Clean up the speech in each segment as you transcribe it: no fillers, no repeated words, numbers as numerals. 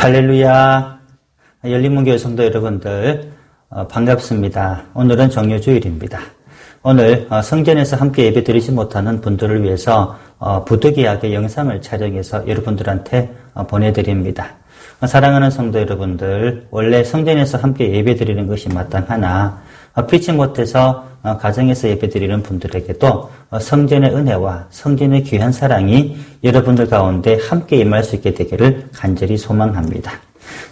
할렐루야. 열린문교회 성도 여러분들 반갑습니다. 오늘은 정료주일입니다. 오늘 성전에서 함께 예배드리지 못하는 분들을 위해서 부득이하게 영상을 촬영해서 여러분들한테 보내드립니다. 사랑하는 성도 여러분들, 원래 성전에서 함께 예배드리는 것이 마땅하나 피치 못해서 가정에서 예배드리는 분들에게도 성전의 은혜와 성전의 귀한 사랑이 여러분들 가운데 함께 임할 수 있게 되기를 간절히 소망합니다.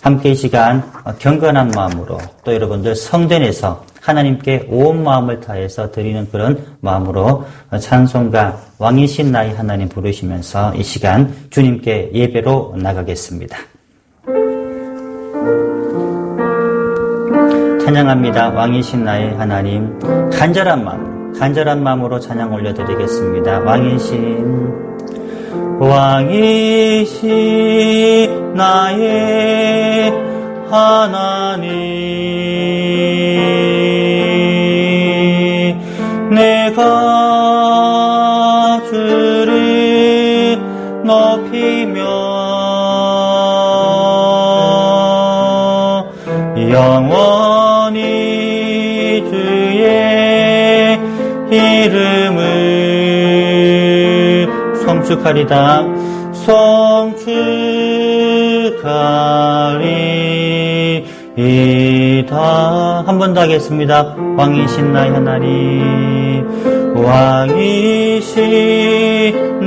함께 이 시간 경건한 마음으로 또 여러분들 성전에서 하나님께 온 마음을 다해서 드리는 그런 마음으로 찬송가 왕이신 나의 하나님 부르시면서 이 시간 주님께 예배로 나가겠습니다. 찬양합니다. 왕이신 나의 하나님. 간절한 마음으로 찬양 올려드리겠습니다. 왕이신 나의 하나님, 내가 주를 높이며 영원히 주의 이름을 송축하리다. 한 번 더 하겠습니다. 왕이신 나의 하나님, 왕이신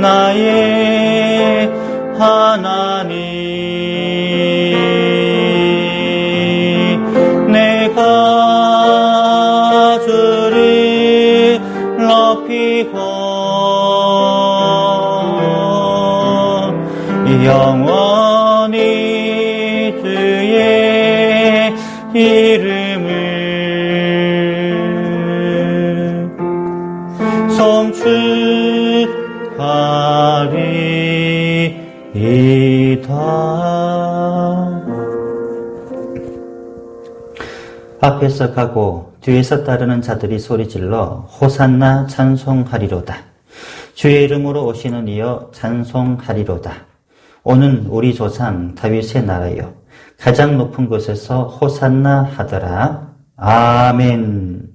나의 하나님, 내가 주를 높이고 영원히 주의 이름을 송축하리이다. 앞에서 가고 뒤에서 따르는 자들이 소리질러 호산나 찬송하리로다. 주의 이름으로 오시는 이여 찬송하리로다. 오는 우리 조상 다윗의 나라여 가장 높은 곳에서 호산나 하더라. 아멘.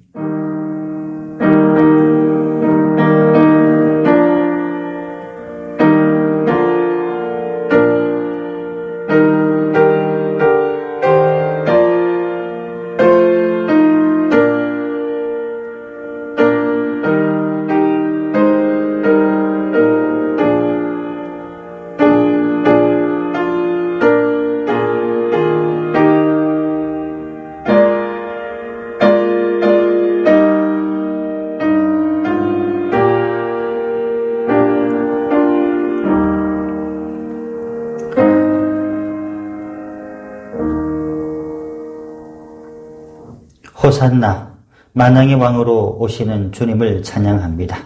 호산나, 만왕의 왕으로 오시는 주님을 찬양합니다.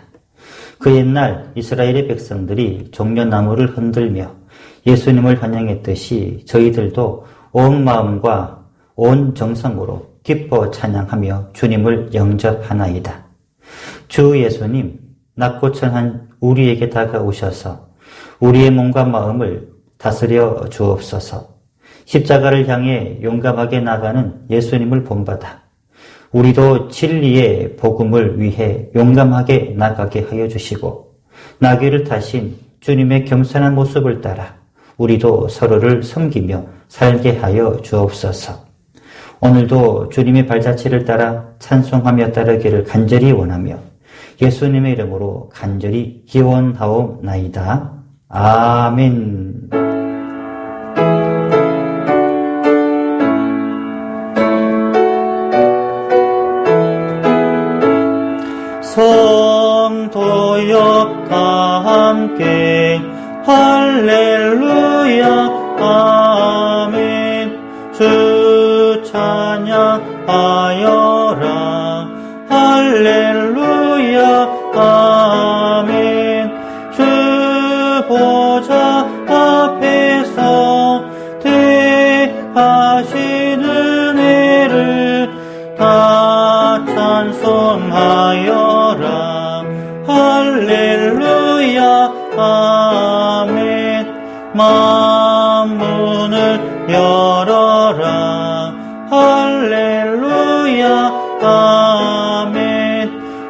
그 옛날 이스라엘의 백성들이 종려나무를 흔들며 예수님을 환영했듯이 저희들도 온 마음과 온 정성으로 기뻐 찬양하며 주님을 영접하나이다. 주 예수님, 낮고 천한 우리에게 다가오셔서 우리의 몸과 마음을 다스려 주옵소서. 십자가를 향해 용감하게 나가는 예수님을 본받아 우리도 진리의 복음을 위해 용감하게 나가게 하여 주시고 나귀를 타신 주님의 겸손한 모습을 따라 우리도 서로를 섬기며 살게 하여 주옵소서. 오늘도 주님의 발자취를 따라 찬송하며 따르기를 간절히 원하며 예수님의 이름으로 간절히 기원하옵나이다. 아멘. 성도여 다 함께 할렐루야 아멘. 주 찬양하여라 할렐루야 아멘. 주 보좌 앞에서 대하신 은혜를 다 찬송하여라 할렐루야 아멘. 만문을 열어라. 할렐루야 아멘.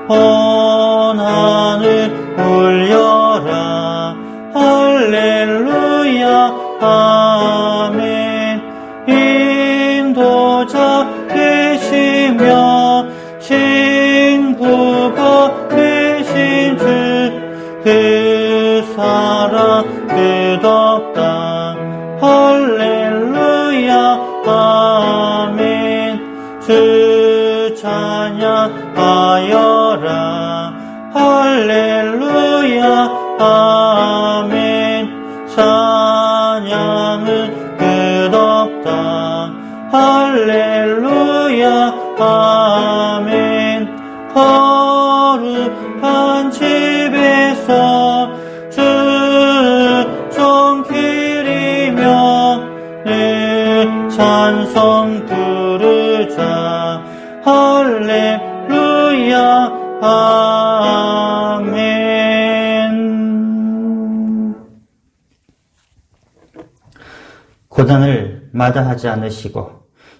온 하늘 울려라. 할렐루야 아멘. 인도자 되시며 친구가 되신 주 그 사랑 끝없다. 할렐루야 아멘. 주 찬양하여라. 할렐루야 아멘. 찬양은 끝없다. 할렐루야 아멘. 거룩한 집에서 주 종기리며 늘 찬송 부르자. 할렐루야 아멘. 고난을 마다하지 않으시고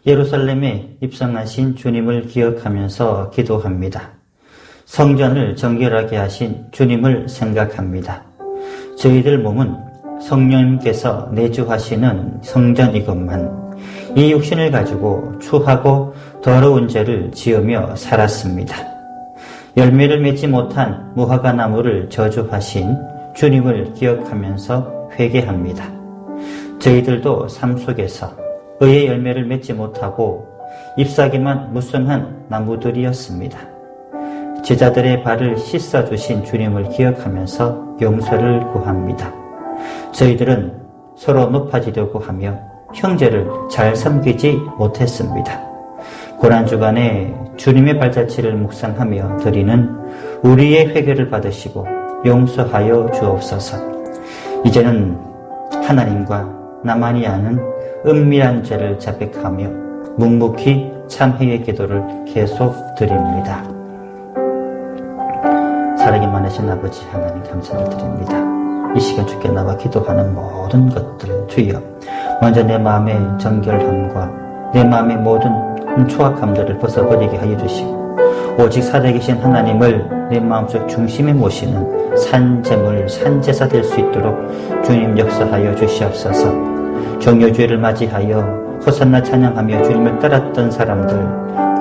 예루살렘에 입성하신 주님을 기억하면서 기도합니다. 성전을 정결하게 하신 주님을 생각합니다. 저희들 몸은 성령님께서 내주하시는 성전이건만 이 육신을 가지고 추하고 더러운 죄를 지으며 살았습니다. 열매를 맺지 못한 무화과 나무를 저주하신 주님을 기억하면서 회개합니다. 저희들도 삶 속에서 의의 열매를 맺지 못하고 잎사귀만 무성한 나무들이었습니다. 제자들의 발을 씻어주신 주님을 기억하면서 용서를 구합니다. 저희들은 서로 높아지려고 하며 형제를 잘 섬기지 못했습니다. 고난주간에 주님의 발자취를 묵상하며 드리는 우리의 회개를 받으시고 용서하여 주옵소서. 이제는 하나님과 나만이 아는 은밀한 죄를 자백하며 묵묵히 참회의 기도를 계속 드립니다. 사랑이 많으신 아버지 하나님 감사를 드립니다. 이 시간 주께 나와 기도하는 모든 것들 주여 먼저 내 마음의 정결함과 내 마음의 모든 추악함들을 벗어버리게 하여 주시고 오직 살아계신 하나님을 내 마음속 중심에 모시는 산재물 산제사 될 수 있도록 주님 역사하여 주시옵소서. 종료주일을 맞이하여 호산나 찬양하며 주님을 따랐던 사람들,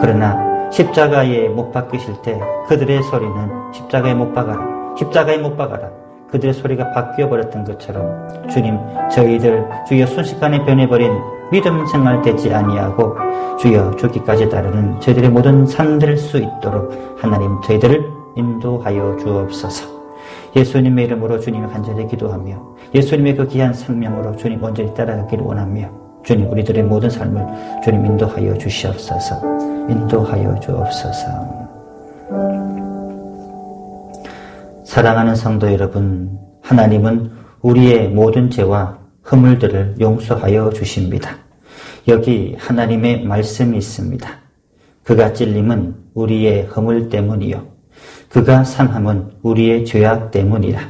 그러나 십자가에 못 박히실 때 그들의 소리는 십자가에 못 박아라, 십자가에 못 박아라, 그들의 소리가 바뀌어버렸던 것처럼 주님 저희들 주여 순식간에 변해버린 믿음 생활 되지 아니하고 주여 죽기까지 따르는 저희들의 모든 삶 될 수 있도록 하나님 저희들을 인도하여 주옵소서. 예수님의 이름으로 주님을 간절히 기도하며 예수님의 그 귀한 생명으로 주님 온전히 따라가기를 원하며 주님 우리들의 모든 삶을 주님 인도하여 주시옵소서. 인도하여 주옵소서. 사랑하는 성도 여러분, 하나님은 우리의 모든 죄와 허물들을 용서하여 주십니다. 여기 하나님의 말씀이 있습니다. 그가 찔림은 우리의 허물 때문이요 그가 상함은 우리의 죄악 때문이라.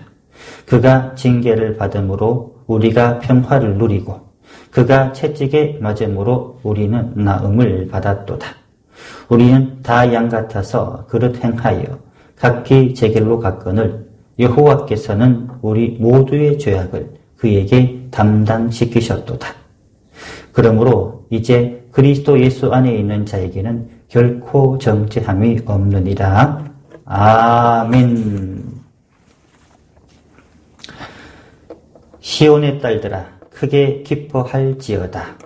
그가 징계를 받음으로 우리가 평화를 누리고 그가 채찍에 맞음으로 우리는 나음을 받았도다. 우리는 다 양 같아서 그릇 행하여 각기 제 길로 갔거늘 여호와께서는 우리 모두의 죄악을 그에게 담당시키셨도다. 그러므로 이제 그리스도 예수 안에 있는 자에게는 결코 정죄함이 없느니라. 아멘. 시온의 딸들아 크게 기뻐할지어다.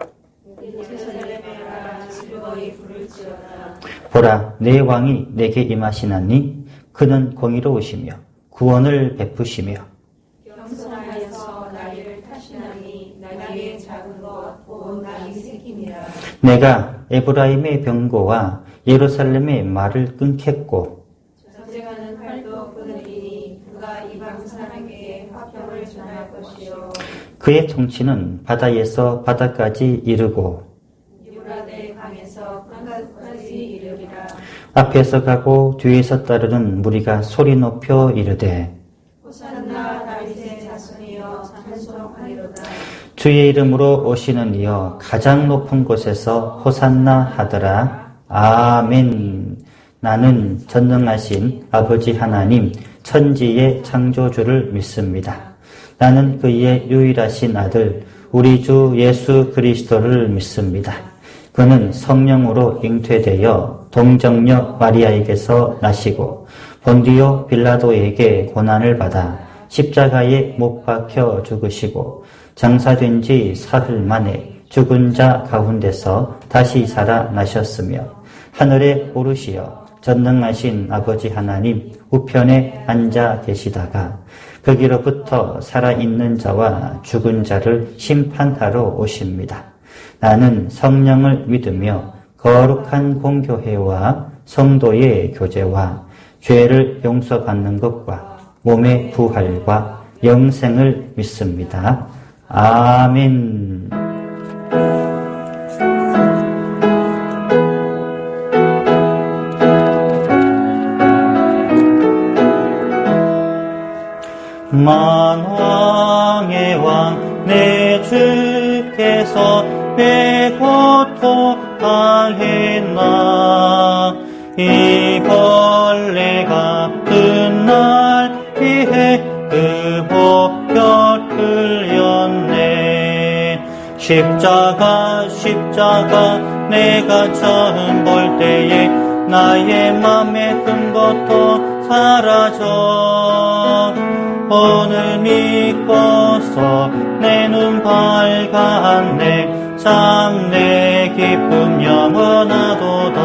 보라 내 왕이 내게 임하시나니 그는 공의로우시며 구원을 베푸시며 겸손하여서 나귀를 타시나니 나귀의 작은 것 온 나귀 새끼니라. 내가 에브라임의 병고와 예루살렘의 말을 끊겠고 전쟁하는 활도 끊으리니 그가 이방 사람에게 화평을 전할 것이요 그의 통치는 바다에서 바다까지 이르고 유브라데 강에서 강가까지 이르리라. 앞에서 가고 뒤에서 따르는 무리가 소리 높여 이르되 호산나 다윗의 자손이여 찬송하리로다. 주의 이름으로 오시는 이여 가장 높은 곳에서 호산나 하더라. 아멘. 나는 전능하신 아버지 하나님 천지의 창조주를 믿습니다. 나는 그의 유일하신 아들 우리 주 예수 그리스도를 믿습니다. 그는 성령으로 잉태되어 동정녀 마리아에게서 나시고 본디오 빌라도에게 고난을 받아 십자가에 못 박혀 죽으시고 장사된 지 사흘 만에 죽은 자 가운데서 다시 살아나셨으며 하늘에 오르시어 전능하신 아버지 하나님 우편에 앉아 계시다가 거기로부터 살아있는 자와 죽은 자를 심판하러 오십니다. 나는 성령을 믿으며 거룩한 공교회와 성도의 교제와 죄를 용서받는 것과 몸의 부활과 영생을 믿습니다. 아멘. 만왕의 왕 내 주께서 왜 고통당했나 이 벌레가 끝날 위해 그 보혈 흘렸네. 십자가 내가 처음 볼 때에 나의 맘에 든 것도 사라져. 오늘 믿고서 내 눈 밝았네. 참 내 기쁨 영원하도다.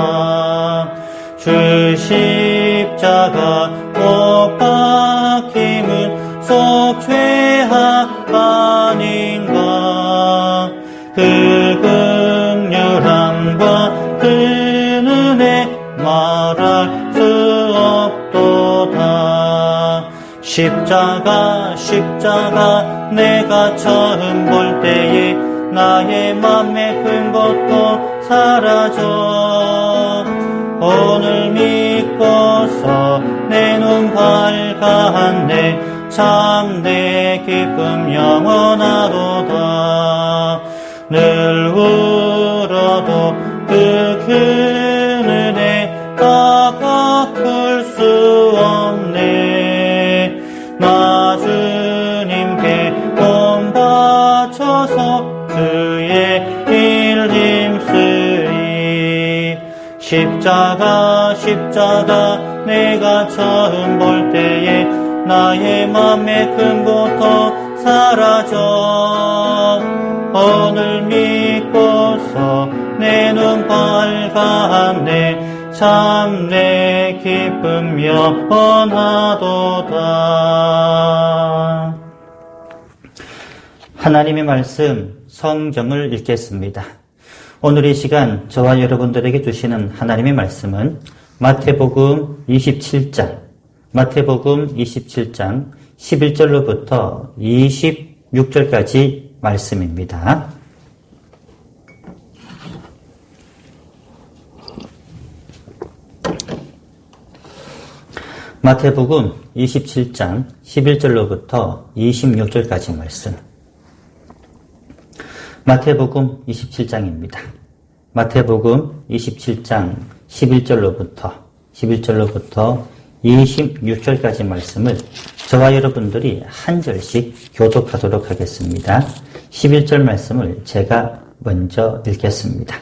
주 십자가 못 박힘은 속죄악 아닌가. 그 긍휼함과 그 은혜 말할 수 없도다. 십자가 내가 처음 볼 때에 나의 맘에 든 것도 사라져. 오늘 믿고서 내 눈 밝았네. 참 내 기쁨 영원하도다. 늘 울어도 그 은혜가 갚을 수 없네. 나 주님께 몸 바쳐서 그의 일 힘쓰리. 십자가 내가 처음 볼 때에 나의 맘에 큰 것도 사라져. 오늘 믿고서 내 눈 밝았네. 참 내 기쁨 영원하도다. 하나님의 말씀 성경을 읽겠습니다. 오늘 이 시간 저와 여러분들에게 주시는 하나님의 말씀은 마태복음 27장 11절로부터 26절까지 말씀입니다. 마태복음 27장 11절로부터 26절까지 말씀. 마태복음 27장입니다. 마태복음 27장 11절로부터 26절까지 말씀을 저와 여러분들이 한 절씩 교독하도록 하겠습니다. 11절 말씀을 제가 먼저 읽겠습니다.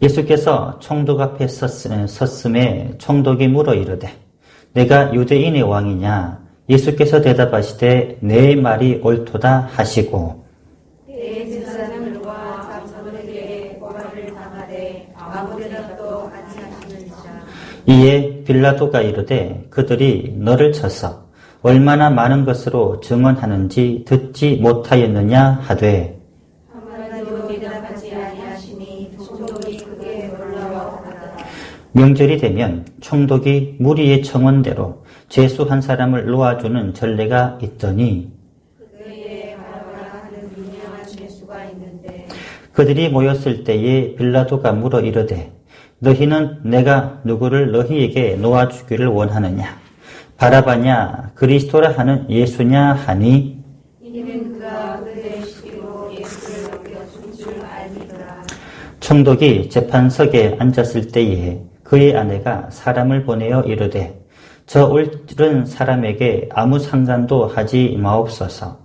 예수께서 총독 앞에 섰음에 총독이 물어 이르되 내가 유대인의 왕이냐? 예수께서 대답하시되 내 말이 옳도다 하시고 내 제사장들과 장사들에게 고발을 당하되 아무데라도 안지하시는 자. 이에 빌라도가 이르되 그들이 너를 쳐서 얼마나 많은 것으로 증언하는지 듣지 못하였느냐 하되 한마디도 대답하지 아니하시니 총독이 크게 놀라워하더라. 명절이 되면 총독이 무리의 청원대로 죄수 한 사람을 놓아주는 전례가 있더니 그에게 바라보라 하는 유명한 죄수가 있는데 그들이 모였을 때에 빌라도가 물어 이르되 너희는 내가 누구를 너희에게 놓아주기를 원하느냐? 바라바냐 그리스도라 하는 예수냐 하니 이는 그가 그들의 시기로 줄 알미더라. 총독이 재판석에 앉았을 때에 그의 아내가 사람을 보내어 이르되 저 옳은 사람에게 아무 상관도 하지 마옵소서.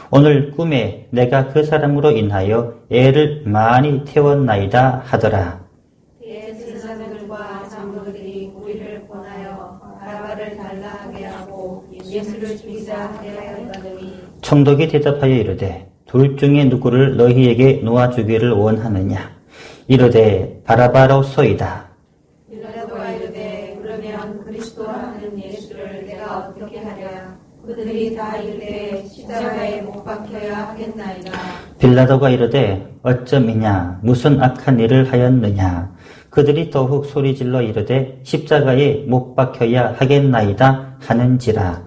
오늘 꿈에 내가 그 사람으로 인하여 애를 많이 태웠나이다 하더라. 그의 제사장들과 장로들이 우리를 권하여 바라바를 달라 하게 하고 예수를 죽이자 하게 하였더니 총독이 대답하여 이르되 둘 중에 누구를 너희에게 놓아주기를 원하느냐. 이르되 바라바로소이다. 빌라도가 이르되 그러면 그리스도 하는 예수를 내가 어떻게 하랴. 그들이 다 이르되 십자가에 못 박혀야 하겠나이다. 빌라도가 이르되 어쩜이냐 무슨 악한 일을 하였느냐. 그들이 더욱 소리질러 이르되 십자가에 못 박혀야 하겠나이다 하는지라.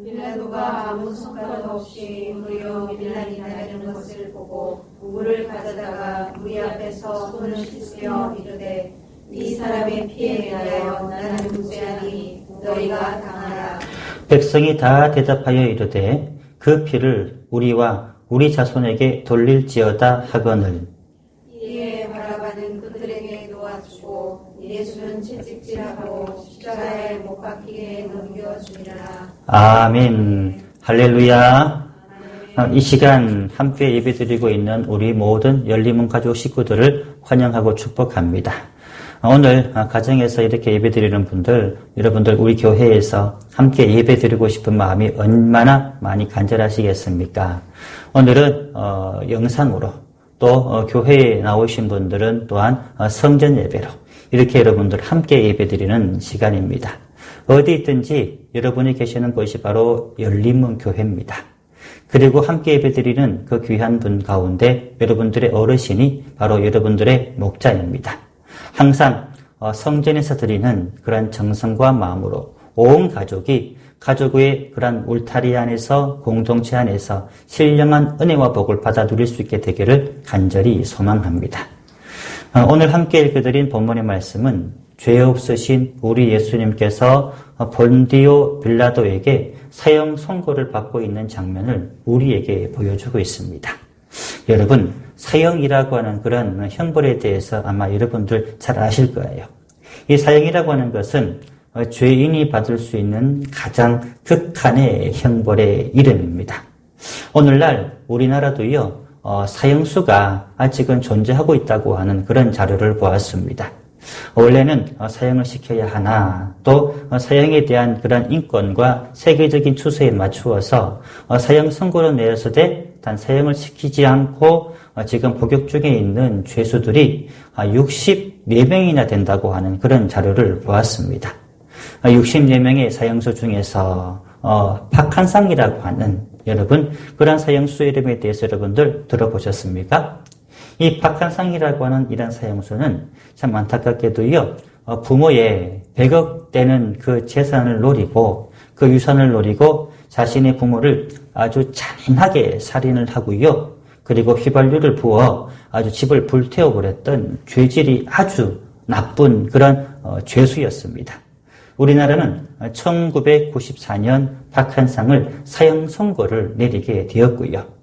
빌라도가 아무 성과도 없이 무려 빌란이 나가는 것을 보고 물을 가져다가 우리 앞에서 손을 씻으며 이르되 이 사람의 피에 대하여 나는 무죄하니 너희가 당하라. 백성이 다 대답하여 이르되 그 피를 우리와 우리 자손에게 돌릴지어다 하거늘. 이에 바라바는 그들에게 놓아주고 예수는 채찍질하고 십자가에 못 박히게 넘겨주니라. 아멘. 할렐루야. 이 시간 함께 예배드리고 있는 우리 모든 열림문 가족 식구들을 환영하고 축복합니다. 오늘 가정에서 이렇게 예배드리는 분들, 여러분들 우리 교회에서 함께 예배드리고 싶은 마음이 얼마나 많이 간절하시겠습니까? 오늘은 영상으로 또 교회에 나오신 분들은 또한 성전 예배로 이렇게 여러분들 함께 예배드리는 시간입니다. 어디 있든지 여러분이 계시는 곳이 바로 열림문 교회입니다. 그리고 함께 예배드리는 그 귀한 분 가운데 여러분들의 어르신이 바로 여러분들의 목자입니다. 항상 성전에서 드리는 그런 정성과 마음으로 온 가족이 가족의 그런 울타리 안에서 공동체 안에서 신령한 은혜와 복을 받아 누릴 수 있게 되기를 간절히 소망합니다. 오늘 함께 읽어드린 본문의 말씀은 죄 없으신 우리 예수님께서 본디오 빌라도에게 사형 선고를 받고 있는 장면을 우리에게 보여주고 있습니다. 여러분, 사형이라고 하는 그런 형벌에 대해서 아마 여러분들 잘 아실 거예요. 이 사형이라고 하는 것은 죄인이 받을 수 있는 가장 극한의 형벌의 이름입니다. 오늘날 우리나라도요, 사형수가 아직은 존재하고 있다고 하는 그런 자료를 보았습니다. 원래는 사형을 시켜야 하나, 또 사형에 대한 그런 인권과 세계적인 추세에 맞추어서 사형 선고를 내렸을 단 사형을 시키지 않고 지금 복역 중에 있는 죄수들이 64명이나 된다고 하는 그런 자료를 보았습니다. 64명의 사형수 중에서 박한상이라고 하는, 여러분 그런 사형수 이름에 대해서 여러분들 들어보셨습니까? 이 박한상이라고 하는 이런 사형수는 참 안타깝게도요, 부모의 100억 되는 그 재산을 노리고 그 유산을 노리고 자신의 부모를 아주 잔인하게 살인을 하고요, 그리고 휘발유를 부어 아주 집을 불태워버렸던 죄질이 아주 나쁜 그런 죄수였습니다. 우리나라는 1994년 박한상을 사형 선고를 내리게 되었고요.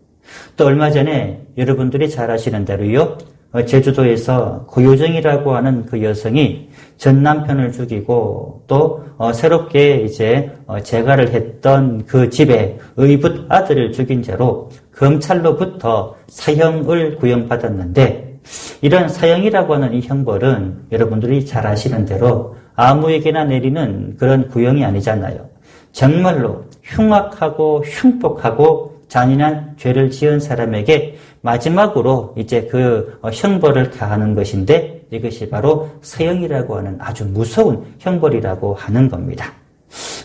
또 얼마 전에 여러분들이 잘 아시는 대로요, 제주도에서 고효정이라고 하는 그 여성이 전 남편을 죽이고 또 새롭게 이제 재가를 했던 그 집에 의붓 아들을 죽인 죄로 검찰로부터 사형을 구형받았는데, 이런 사형이라고 하는 이 형벌은 여러분들이 잘 아시는 대로 아무에게나 내리는 그런 구형이 아니잖아요. 정말로 흉악하고 흉폭하고 잔인한 죄를 지은 사람에게 마지막으로 이제 그 형벌을 가하는 것인데, 이것이 바로 사형이라고 하는 아주 무서운 형벌이라고 하는 겁니다.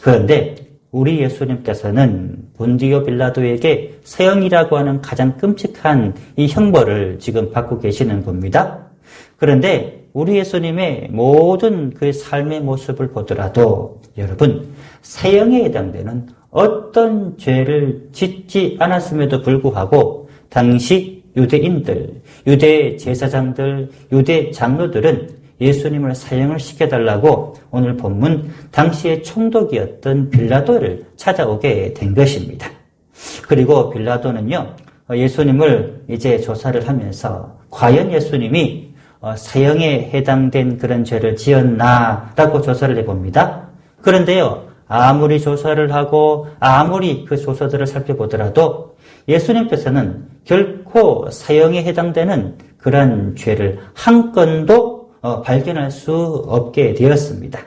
그런데 우리 예수님께서는 본디오 빌라도에게 사형이라고 하는 가장 끔찍한 이 형벌을 지금 받고 계시는 겁니다. 그런데 우리 예수님의 모든 그 삶의 모습을 보더라도 여러분, 사형에 해당되는 어떤 죄를 짓지 않았음에도 불구하고 당시 유대인들, 유대 제사장들, 유대 장로들은 예수님을 사형을 시켜달라고 오늘 본문 당시의 총독이었던 빌라도를 찾아오게 된 것입니다. 그리고 빌라도는요, 예수님을 이제 조사를 하면서 과연 예수님이 사형에 해당된 그런 죄를 지었나라고 조사를 해봅니다. 그런데요, 아무리 조사를 하고 아무리 그 조서들을 살펴보더라도 예수님께서는 결코 사형에 해당되는 그런 죄를 한 건도 발견할 수 없게 되었습니다.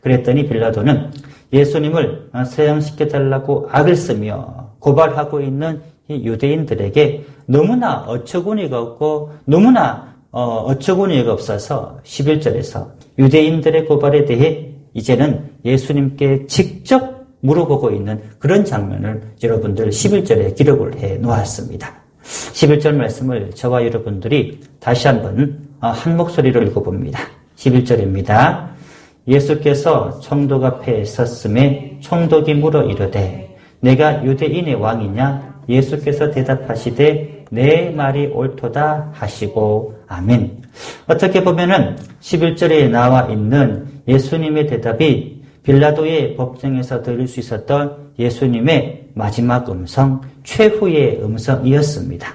그랬더니 빌라도는 예수님을 사형시켜달라고 악을 쓰며 고발하고 있는 이 유대인들에게 너무나 어처구니가 없고 너무나 어처구니가 없어서 11절에서 유대인들의 고발에 대해 이제는 예수님께 직접 물어보고 있는 그런 장면을 여러분들 11절에 기록을 해 놓았습니다. 11절 말씀을 저와 여러분들이 다시 한번 한 목소리로 읽어봅니다. 11절입니다. 예수께서 총독 앞에 섰음에 총독이 물어 이르되 내가 유대인의 왕이냐? 예수께서 대답하시되 내 말이 옳도다 하시고 아멘. 어떻게 보면은 11절에 나와 있는 예수님의 대답이 빌라도의 법정에서 들을 수 있었던 예수님의 마지막 음성, 최후의 음성이었습니다.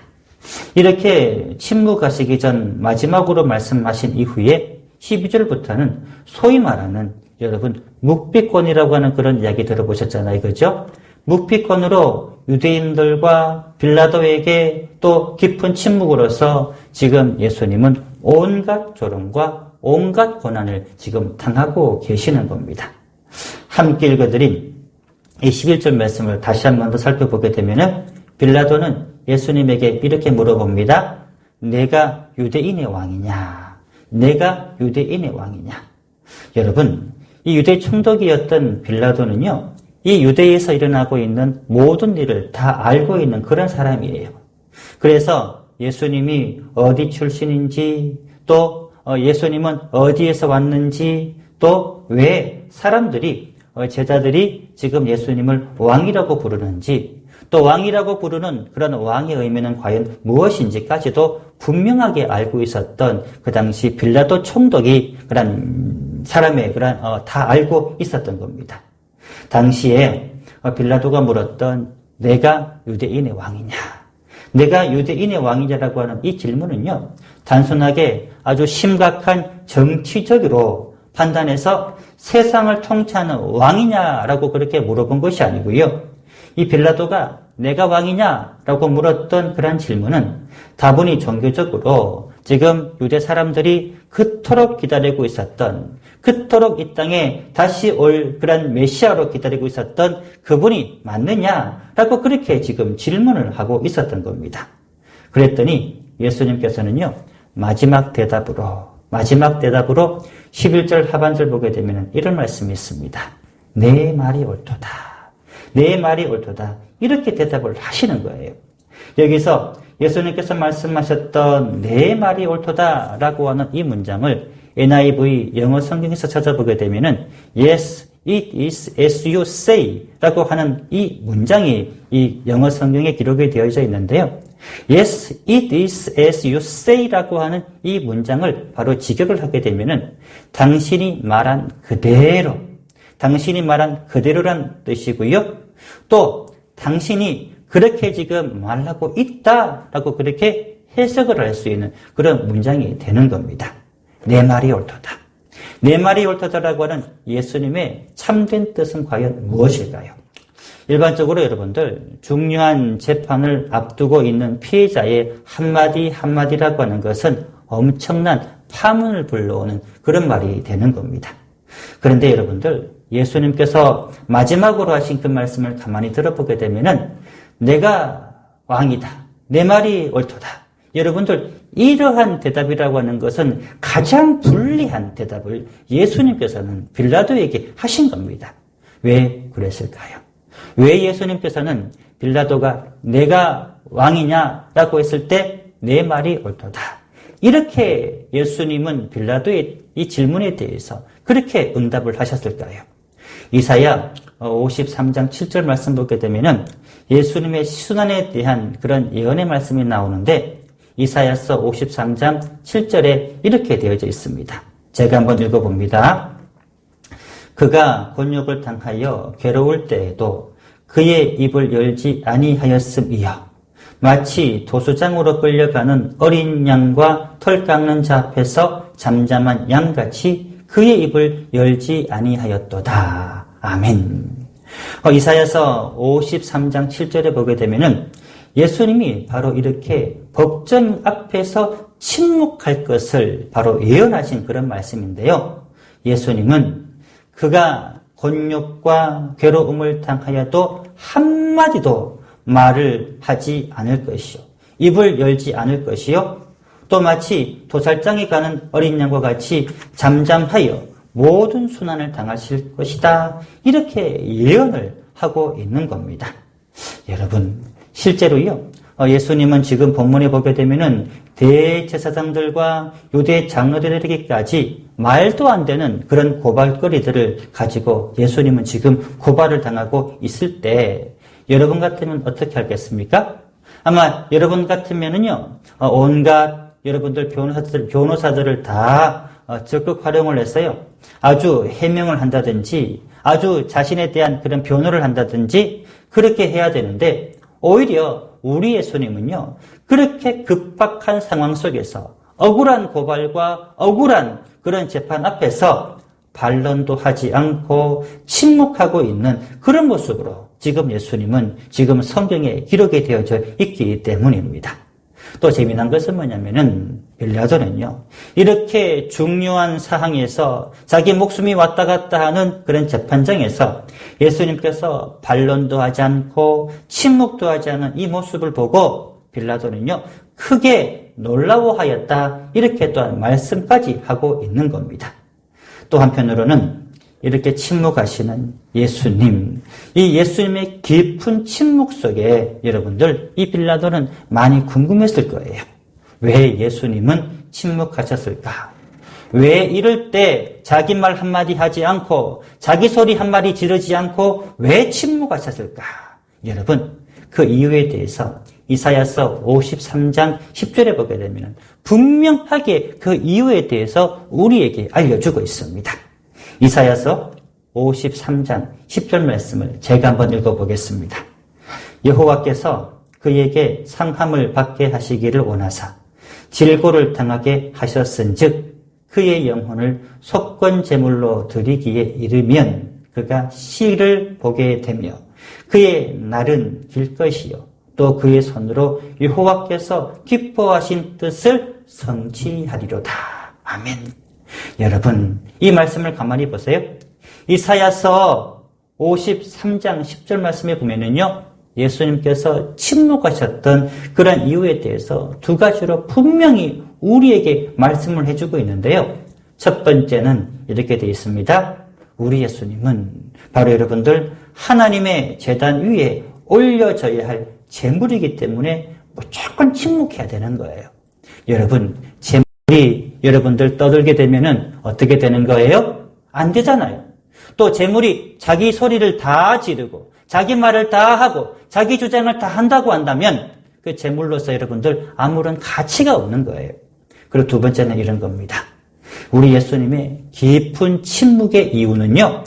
이렇게 침묵하시기 전 마지막으로 말씀하신 이후에 12절부터는 소위 말하는 여러분 묵비권이라고 하는 그런 이야기 들어보셨잖아요. 그죠? 묵비권으로 유대인들과 빌라도에게 또 깊은 침묵으로서 지금 예수님은 온갖 조롱과 온갖 고난을 지금 당하고 계시는 겁니다. 함께 읽어드린 이 11절 말씀을 다시 한 번 더 살펴보게 되면은 빌라도는 예수님에게 이렇게 물어봅니다. 내가 유대인의 왕이냐? 내가 유대인의 왕이냐? 여러분, 이 유대 총독이었던 빌라도는요, 이 유대에서 일어나고 있는 모든 일을 다 알고 있는 그런 사람이에요. 그래서 예수님이 어디 출신인지, 또 예수님은 어디에서 왔는지, 또 왜 사람들이, 제자들이 지금 예수님을 왕이라고 부르는지, 또 왕이라고 부르는 그런 왕의 의미는 과연 무엇인지까지도 분명하게 알고 있었던 그 당시 빌라도 총독이 그런 사람의 그런 다 알고 있었던 겁니다. 당시에 빌라도가 물었던 내가 유대인의 왕이냐? 내가 유대인의 왕이냐라고 하는 이 질문은요, 단순하게 아주 심각한 정치적으로 판단해서 세상을 통치하는 왕이냐라고 그렇게 물어본 것이 아니고요. 이 빌라도가 내가 왕이냐라고 물었던 그런 질문은 다분히 종교적으로 지금 유대 사람들이 그토록 기다리고 있었던, 그토록 이 땅에 다시 올 그런 메시아로 기다리고 있었던 그분이 맞느냐라고 그렇게 지금 질문을 하고 있었던 겁니다. 그랬더니 예수님께서는요, 마지막 대답으로 11절 하반절 보게 되면 이런 말씀이 있습니다. 내 말이 옳도다. 내 말이 옳도다. 이렇게 대답을 하시는 거예요. 여기서 예수님께서 말씀하셨던 내 말이 옳도다 라고 하는 이 문장을 NIV 영어 성경에서 찾아보게 되면은 Yes, it is as you say 라고 하는 이 문장이 이 영어 성경에 기록이 되어져 있는데요. Yes, it is as you say 라고 하는 이 문장을 바로 직역을 하게 되면은 당신이 말한 그대로란 뜻이고요. 또 당신이 그렇게 지금 말하고 있다라고 그렇게 해석을 할 수 있는 그런 문장이 되는 겁니다. 내 말이 옳도다. 내 말이 옳도다라고 하는 예수님의 참된 뜻은 과연 무엇일까요? 일반적으로 여러분들 중요한 재판을 앞두고 있는 피해자의 한마디 한마디라고 하는 것은 엄청난 파문을 불러오는 그런 말이 되는 겁니다. 그런데 여러분들 예수님께서 마지막으로 하신 그 말씀을 가만히 들어보게 되면은 내가 왕이다. 내 말이 옳도다. 여러분들 이러한 대답이라고 하는 것은 가장 불리한 대답을 예수님께서는 빌라도에게 하신 겁니다. 왜 그랬을까요? 왜 예수님께서는 빌라도가 내가 왕이냐라고 했을 때 내 말이 옳도다. 이렇게 예수님은 빌라도의 이 질문에 대해서 그렇게 응답을 하셨을까요? 이사야 53장 7절 말씀 보게 되면은 예수님의 순환에 대한 그런 예언의 말씀이 나오는데 이사야서 53장 7절에 이렇게 되어져 있습니다. 제가 한번 읽어봅니다. 그가 곤욕을 당하여 괴로울 때에도 그의 입을 열지 아니하였음이여 마치 도수장으로 끌려가는 어린 양과 털 깎는 자 앞에서 잠잠한 양같이 그의 입을 열지 아니하였도다. 아멘. 이사야서 53장 7절에 보게 되면은 예수님이 바로 이렇게 법정 앞에서 침묵할 것을 바로 예언하신 그런 말씀인데요. 예수님은 그가 곤욕과 괴로움을 당하여도 한마디도 말을 하지 않을 것이요. 입을 열지 않을 것이요. 또 마치 도살장에 가는 어린 양과 같이 잠잠하여 모든 순환을 당하실 것이다. 이렇게 예언을 하고 있는 겁니다. 여러분, 실제로요. 예수님은 지금 본문에 보게 되면은 대제사장들과 유대 장로들에게까지 말도 안 되는 그런 고발거리들을 가지고 예수님은 지금 고발을 당하고 있을 때 여러분 같으면 어떻게 하겠습니까? 아마 여러분 같으면은요, 온갖 여러분들 변호사들을 다 적극 활용을 했어요. 아주 해명을 한다든지, 아주 자신에 대한 그런 변호를 한다든지, 그렇게 해야 되는데, 오히려 우리 예수님은요, 그렇게 급박한 상황 속에서 억울한 고발과 억울한 그런 재판 앞에서 반론도 하지 않고 침묵하고 있는 그런 모습으로 지금 예수님은 지금 성경에 기록이 되어져 있기 때문입니다. 또 재미난 것은 뭐냐면은 빌라도는요, 이렇게 중요한 사항에서 자기 목숨이 왔다 갔다 하는 그런 재판장에서 예수님께서 반론도 하지 않고 침묵도 하지 않은 이 모습을 보고 빌라도는요, 크게 놀라워하였다. 이렇게 또한 말씀까지 하고 있는 겁니다. 또 한편으로는 이렇게 침묵하시는 예수님, 이 예수님의 깊은 침묵 속에 여러분들 이 빌라도는 많이 궁금했을 거예요. 왜 예수님은 침묵하셨을까? 왜 이럴 때 자기 말 한마디 하지 않고 자기 소리 한마디 지르지 않고 왜 침묵하셨을까? 여러분, 그 이유에 대해서 이사야서 53장 10절에 보게 되면 분명하게 그 이유에 대해서 우리에게 알려주고 있습니다. 이사야서 53장 10절 말씀을 제가 한번 읽어보겠습니다. 여호와께서 그에게 상함을 받게 하시기를 원하사 질고를 당하게 하셨은즉 그의 영혼을 속건 제물로 드리기에 이르면 그가 시를 보게 되며 그의 날은 길 것이요 또 그의 손으로 여호와께서 기뻐하신 뜻을 성취하리로다. 아멘. 여러분, 이 말씀을 가만히 보세요. 이사야서 53장 10절 말씀에 보면은요, 예수님께서 침묵하셨던 그런 이유에 대해서 두 가지로 분명히 우리에게 말씀을 해주고 있는데요. 첫 번째는 이렇게 되어 있습니다. 우리 예수님은 바로 여러분들 하나님의 제단 위에 올려져야 할 제물이기 때문에 무조건 침묵해야 되는 거예요. 여러분, 제물이 여러분들 떠들게 되면은 어떻게 되는 거예요? 안 되잖아요. 또 제물이 자기 소리를 다 지르고 자기 말을 다 하고 자기 주장을 다 한다고 한다면 그 제물로서 여러분들 아무런 가치가 없는 거예요. 그리고 두 번째는 이런 겁니다. 우리 예수님의 깊은 침묵의 이유는요,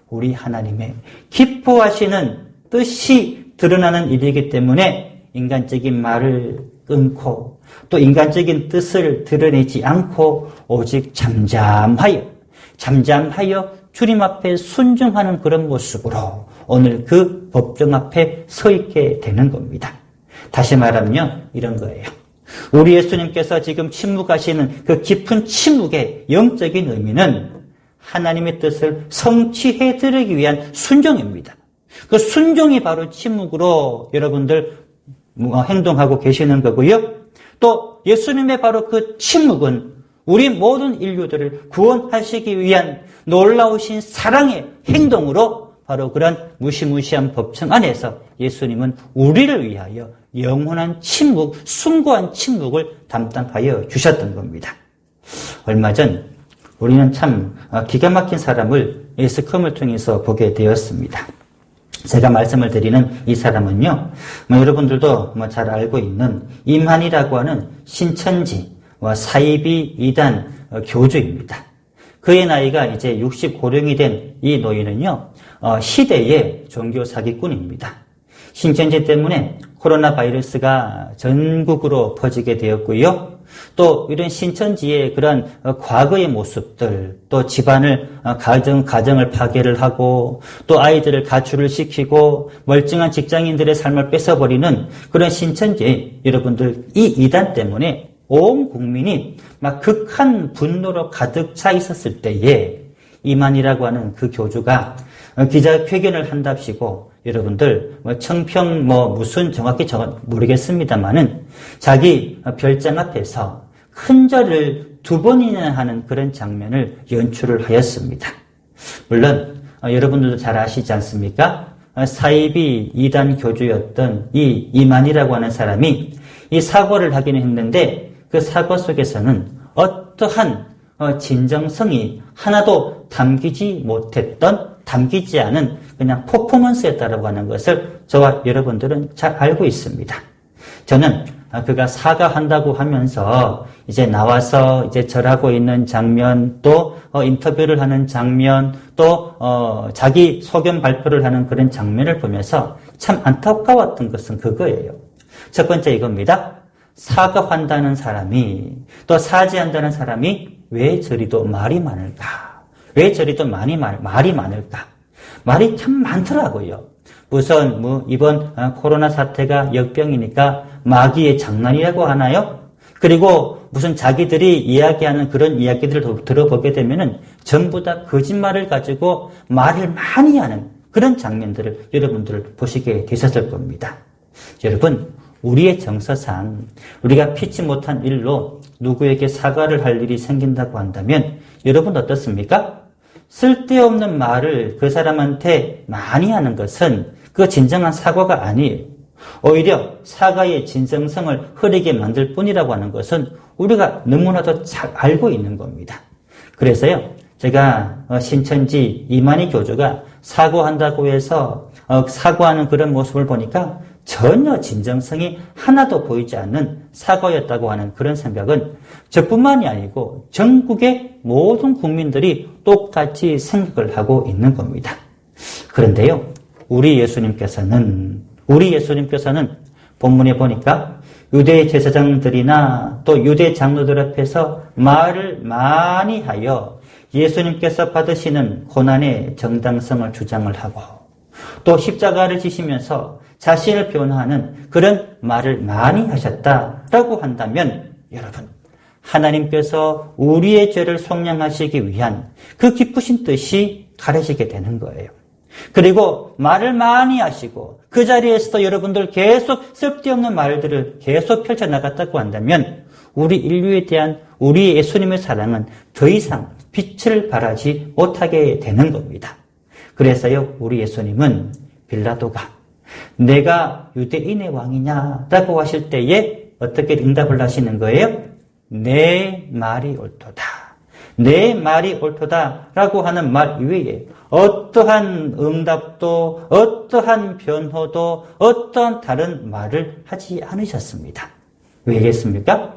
우리 하나님의 기뻐하시는 뜻이 드러나는 일이기 때문에 인간적인 말을 끊고 또 인간적인 뜻을 드러내지 않고 오직 잠잠하여 주님 앞에 순종하는 그런 모습으로 오늘 그 법정 앞에 서 있게 되는 겁니다. 다시 말하면 이런 거예요. 우리 예수님께서 지금 침묵하시는 그 깊은 침묵의 영적인 의미는 하나님의 뜻을 성취해드리기 위한 순종입니다. 그 순종이 바로 침묵으로 여러분들 행동하고 계시는 거고요. 또 예수님의 바로 그 침묵은 우리 모든 인류들을 구원하시기 위한 놀라우신 사랑의 행동으로 바로 그런 무시무시한 법정 안에서 예수님은 우리를 위하여 영원한 침묵, 숭고한 침묵을 담당하여 주셨던 겁니다. 얼마 전 우리는 참 기가 막힌 사람을 스컴을 통해서 보게 되었습니다. 제가 말씀을 드리는 이 사람은요, 여러분들도 잘 알고 있는 임한이라고 하는 신천지 사이비 이단 교주입니다. 그의 나이가 이제 60고령이 된 이 노인은요, 시대의 종교 사기꾼입니다. 신천지 때문에 코로나 바이러스가 전국으로 퍼지게 되었고요. 또 이런 신천지의 그런 과거의 모습들, 또 집안을 가정을 파괴를 하고 또 아이들을 가출을 시키고 멀쩡한 직장인들의 삶을 뺏어버리는 그런 신천지 여러분들 이 이단 때문에 온 국민이 막 극한 분노로 가득 차 있었을 때에 이만희라고 하는 그 교주가 기자회견을 한답시고 여러분들 청평 무슨 정확히 모르겠습니다만은 자기 별장 앞에서 큰 절을 2번이나 하는 그런 장면을 연출을 하였습니다. 물론 여러분들도 잘 아시지 않습니까? 사이비 이단 교주였던 이 이만희라고 하는 사람이 이 사과를 하기는 했는데 그 사과 속에서는 어떠한 진정성이 하나도 담기지 않은 그냥 퍼포먼스였다라고 하는 것을 저와 여러분들은 잘 알고 있습니다. 저는 그가 사과한다고 하면서 이제 나와서 이제 절하고 있는 장면, 또 인터뷰를 하는 장면, 또 자기 소견 발표를 하는 그런 장면을 보면서 참 안타까웠던 것은 그거예요. 첫 번째 이겁니다. 사과한다는 사람이, 또 사죄한다는 사람이 왜 저리도 말이 많을까? 왜 저리도 말이 많을까? 말이 참 많더라고요. 우선 이번 코로나 사태가 역병이니까 마귀의 장난이라고 하나요? 그리고 무슨 자기들이 이야기하는 그런 이야기들을 들어보게 되면은 전부 다 거짓말을 가지고 말을 많이 하는 그런 장면들을 여러분들 보시게 되셨을 겁니다. 여러분, 우리의 정서상 우리가 피치 못한 일로 누구에게 사과를 할 일이 생긴다고 한다면 여러분 어떻습니까? 쓸데없는 말을 그 사람한테 많이 하는 것은 그 진정한 사과가 아니에요. 오히려 사과의 진정성을 흐리게 만들 뿐이라고 하는 것은 우리가 너무나도 잘 알고 있는 겁니다. 그래서요, 제가 신천지 이만희 교주가 사과한다고 해서 사과하는 그런 모습을 보니까 전혀 진정성이 하나도 보이지 않는 사과였다고 하는 그런 생각은 저뿐만이 아니고 전국의 모든 국민들이 똑같이 생각을 하고 있는 겁니다. 그런데요, 우리 예수님께서는 본문에 보니까 유대 제사장들이나 또 유대 장로들 앞에서 말을 많이 하여 예수님께서 받으시는 고난의 정당성을 주장을 하고 또 십자가를 지시면서 자신을 표현하는 그런 말을 많이 하셨다라고 한다면 여러분, 하나님께서 우리의 죄를 속량하시기 위한 그 기쁘신 뜻이 가려지게 되는 거예요. 그리고 말을 많이 하시고 그 자리에서도 여러분들 계속 쓸데없는 말들을 계속 펼쳐나갔다고 한다면 우리 인류에 대한 우리 예수님의 사랑은 더 이상 빛을 발하지 못하게 되는 겁니다. 그래서요, 우리 예수님은 빌라도가 내가 유대인의 왕이냐라고 하실 때에 어떻게 응답을 하시는 거예요? 내 말이 옳도다. 내 말이 옳도다라고 하는 말 이외에 어떠한 응답도 어떠한 변호도 어떠한 다른 말을 하지 않으셨습니다. 왜겠습니까?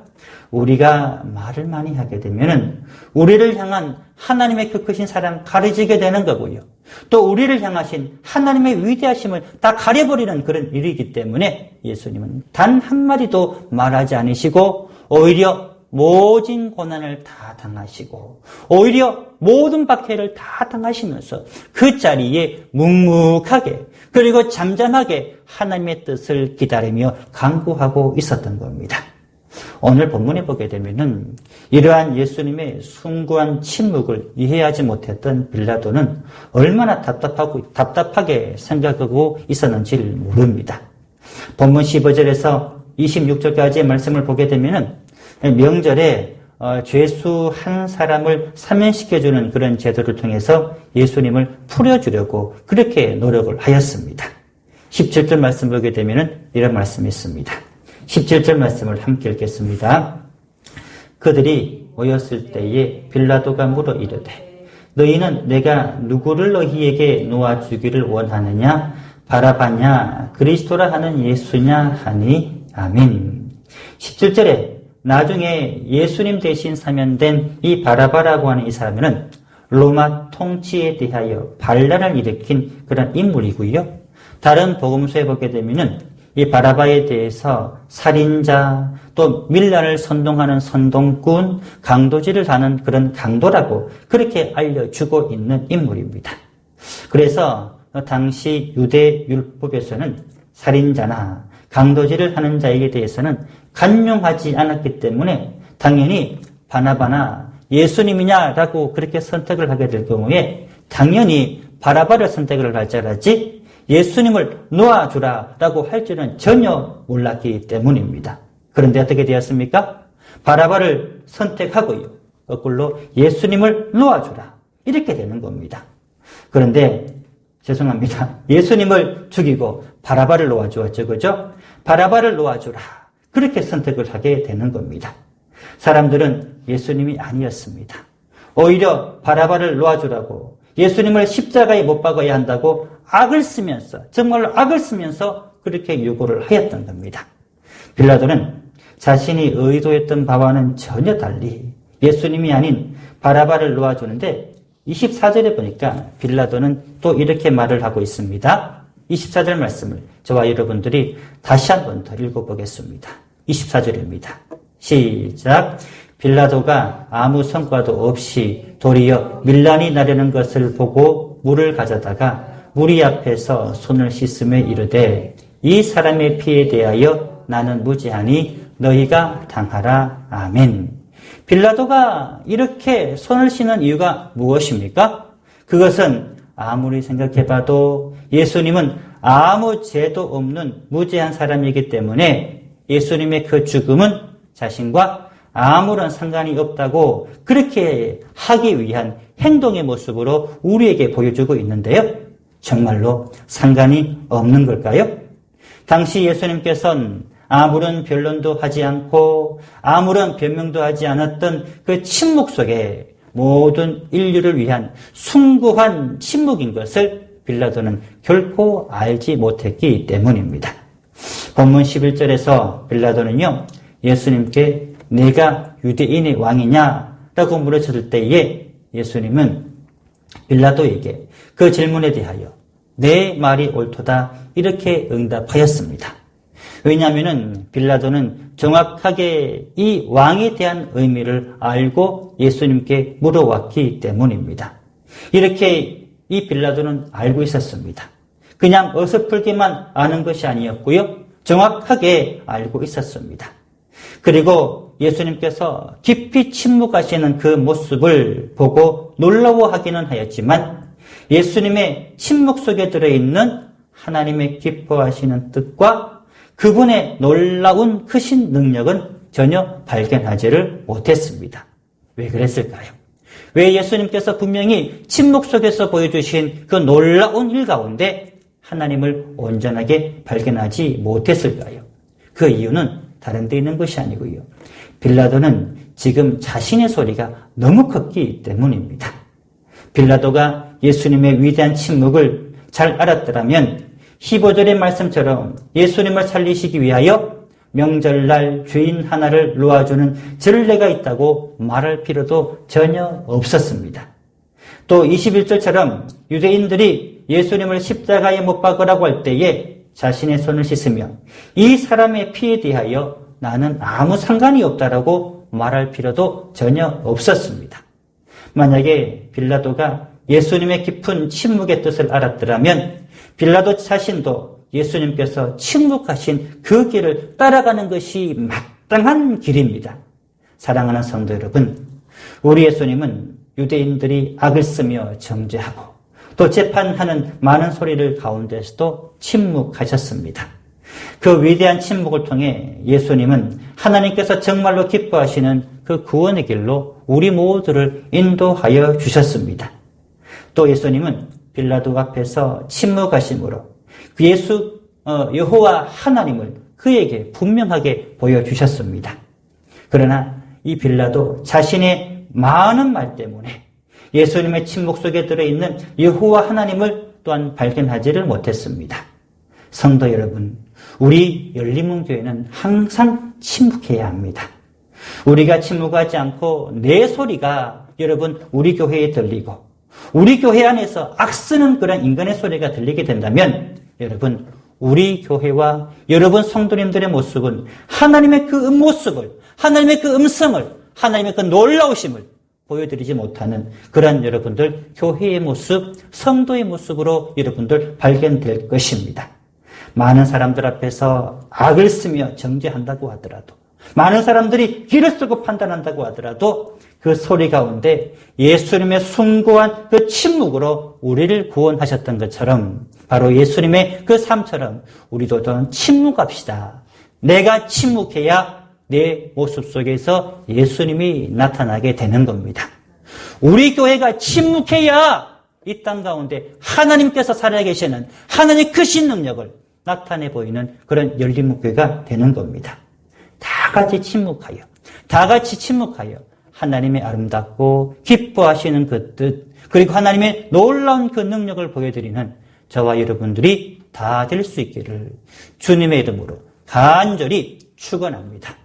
우리가 말을 많이 하게 되면은 우리를 향한 하나님의 그 크신 사랑 가려지게 되는 거고요. 또 우리를 향하신 하나님의 위대하심을 다 가려버리는 그런 일이기 때문에 예수님은 단 한마디도 말하지 않으시고 오히려 모진 고난을 다 당하시고 오히려 모든 박해를 다 당하시면서 그 자리에 묵묵하게 그리고 잠잠하게 하나님의 뜻을 기다리며 간구하고 있었던 겁니다. 오늘 본문에 보게 되면은 이러한 예수님의 숭고한 침묵을 이해하지 못했던 빌라도는 얼마나 답답하게 생각하고 있었는지를 모릅니다. 본문 15절에서 26절까지의 말씀을 보게 되면은 명절에 죄수 한 사람을 사면시켜주는 그런 제도를 통해서 예수님을 풀어주려고 그렇게 노력을 하였습니다. 17절 말씀 보게 되면은 이런 말씀이 있습니다. 17절 말씀을 함께 읽겠습니다. 그들이 모였을 때에 빌라도가 물어 이르되 너희는 내가 누구를 너희에게 놓아주기를 원하느냐? 바라바냐? 그리스도라 하는 예수냐? 하니 아멘. 17절에 나중에 예수님 대신 사면된 이 바라바라고 하는 이 사람은 로마 통치에 대하여 반란을 일으킨 그런 인물이고요. 다른 복음서에 보게 되면은 이 바라바에 대해서 살인자, 또 밀란을 선동하는 선동꾼, 강도질을 하는 그런 강도라고 그렇게 알려주고 있는 인물입니다. 그래서 당시 유대 율법에서는 살인자나 강도질을 하는 자에게 대해서는 간용하지 않았기 때문에 당연히 바나바나 예수님이냐라고 그렇게 선택을 하게 될 경우에 당연히 바라바를 선택을 할 줄 알았지 예수님을 놓아주라라고 할 줄은 전혀 몰랐기 때문입니다. 그런데 어떻게 되었습니까? 바라바를 선택하고요. 거꾸로 예수님을 놓아주라. 이렇게 되는 겁니다. 그런데 죄송합니다. 예수님을 죽이고 바라바를 놓아주었죠. 그죠? 바라바를 놓아주라. 그렇게 선택을 하게 되는 겁니다. 사람들은 예수님이 아니었습니다. 오히려 바라바를 놓아주라고 예수님을 십자가에 못 박아야 한다고 악을 쓰면서 정말로 악을 쓰면서 그렇게 요구를 하였던 겁니다. 빌라도는 자신이 의도했던 바와는 전혀 달리 예수님이 아닌 바라바를 놓아주는데 24절에 보니까 빌라도는 또 이렇게 말을 하고 있습니다. 24절 말씀을 저와 여러분들이 다시 한 번 더 읽어보겠습니다. 24절입니다. 시작. 빌라도가 아무 성과도 없이 도리어 밀란이 나려는 것을 보고 물을 가져다가 무리 앞에서 손을 씻으며 이르되 이 사람의 피에 대하여 나는 무죄하니 너희가 당하라. 아멘. 빌라도가 이렇게 손을 씻는 이유가 무엇입니까? 그것은 아무리 생각해봐도 예수님은 아무 죄도 없는 무죄한 사람이기 때문에 예수님의 그 죽음은 자신과 아무런 상관이 없다고 그렇게 하기 위한 행동의 모습으로 우리에게 보여주고 있는데요. 정말로 상관이 없는 걸까요? 당시 예수님께서는 아무런 변론도 하지 않고 아무런 변명도 하지 않았던 그 침묵 속에 모든 인류를 위한 숭고한 침묵인 것을 빌라도는 결코 알지 못했기 때문입니다. 본문 11절에서 빌라도는요, 예수님께 내가 유대인의 왕이냐? 라고 물어쳤을 때에 예수님은 빌라도에게 그 질문에 대하여 내 말이 옳도다 이렇게 응답하였습니다. 왜냐하면 빌라도는 정확하게 이 왕에 대한 의미를 알고 예수님께 물어왔기 때문입니다. 이렇게 이 빌라도는 알고 있었습니다. 그냥 어설프게만 아는 것이 아니었고요. 정확하게 알고 있었습니다. 그리고 예수님께서 깊이 침묵하시는 그 모습을 보고 놀라워하기는 하였지만 예수님의 침묵 속에 들어있는 하나님의 기뻐하시는 뜻과 그분의 놀라운 크신 능력은 전혀 발견하지를 못했습니다. 왜 그랬을까요? 왜 예수님께서 분명히 침묵 속에서 보여주신 그 놀라운 일 가운데 하나님을 온전하게 발견하지 못했을까요? 그 이유는 다른 데 있는 것이 아니고요. 빌라도는 지금 자신의 소리가 너무 컸기 때문입니다. 빌라도가 예수님의 위대한 침묵을 잘 알았더라면 15절의 말씀처럼 예수님을 살리시기 위하여 명절날 죄인 하나를 놓아주는 전례가 있다고 말할 필요도 전혀 없었습니다. 또 21절처럼 유대인들이 예수님을 십자가에 못 박으라고 할 때에 자신의 손을 씻으며 이 사람의 피에 대하여 나는 아무 상관이 없다라고 말할 필요도 전혀 없었습니다. 만약에 빌라도가 예수님의 깊은 침묵의 뜻을 알았더라면 빌라도 자신도 예수님께서 침묵하신 그 길을 따라가는 것이 마땅한 길입니다. 사랑하는 성도 여러분, 우리 예수님은 유대인들이 악을 쓰며 정죄하고 또 재판하는 많은 소리를 가운데서도 침묵하셨습니다. 그 위대한 침묵을 통해 예수님은 하나님께서 정말로 기뻐하시는 그 구원의 길로 우리 모두를 인도하여 주셨습니다. 또 예수님은 빌라도 앞에서 침묵하심으로 그 여호와 하나님을 그에게 분명하게 보여주셨습니다. 그러나 이 빌라도 자신의 많은 말 때문에 예수님의 침묵 속에 들어있는 여호와 하나님을 또한 발견하지를 못했습니다. 성도 여러분, 우리 열린문교회는 항상 침묵해야 합니다. 우리가 침묵하지 않고 내 소리가 여러분 우리 교회에 들리고 우리 교회 안에서 악쓰는 그런 인간의 소리가 들리게 된다면 여러분 우리 교회와 여러분 성도님들의 모습은 하나님의 그 모습을, 하나님의 그 음성을, 하나님의 그 놀라우심을 보여드리지 못하는 그러한 여러분들 교회의 모습, 성도의 모습으로 여러분들 발견될 것입니다. 많은 사람들 앞에서 악을 쓰며 정죄한다고 하더라도, 많은 사람들이 길을 쓰고 판단한다고 하더라도 그 소리 가운데 예수님의 숭고한 그 침묵으로 우리를 구원하셨던 것처럼, 바로 예수님의 그 삶처럼 우리도 좀 침묵합시다. 내가 침묵해야 내 모습 속에서 예수님이 나타나게 되는 겁니다. 우리 교회가 침묵해야 이 땅 가운데 하나님께서 살아계시는 하나님의 크신 능력을 나타내 보이는 그런 열린목교회가 되는 겁니다. 다 같이 침묵하여, 다 같이 침묵하여 하나님의 아름답고 기뻐하시는 그 뜻, 그리고 하나님의 놀라운 그 능력을 보여드리는 저와 여러분들이 다 될 수 있기를 주님의 이름으로 간절히 축원합니다.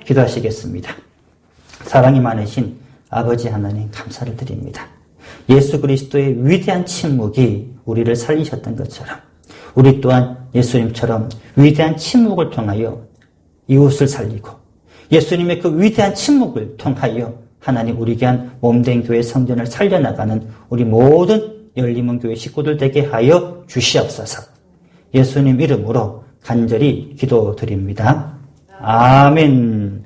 기도하시겠습니다. 사랑이 많으신 아버지 하나님 감사를 드립니다. 예수 그리스도의 위대한 침묵이 우리를 살리셨던 것처럼 우리 또한 예수님처럼 위대한 침묵을 통하여 이웃을 살리고 예수님의 그 위대한 침묵을 통하여 하나님 우리에게 한 몸된 교회 성전을 살려나가는 우리 모든 열림은 교회 식구들 되게 하여 주시옵소서. 예수님 이름으로 간절히 기도드립니다. 아멘.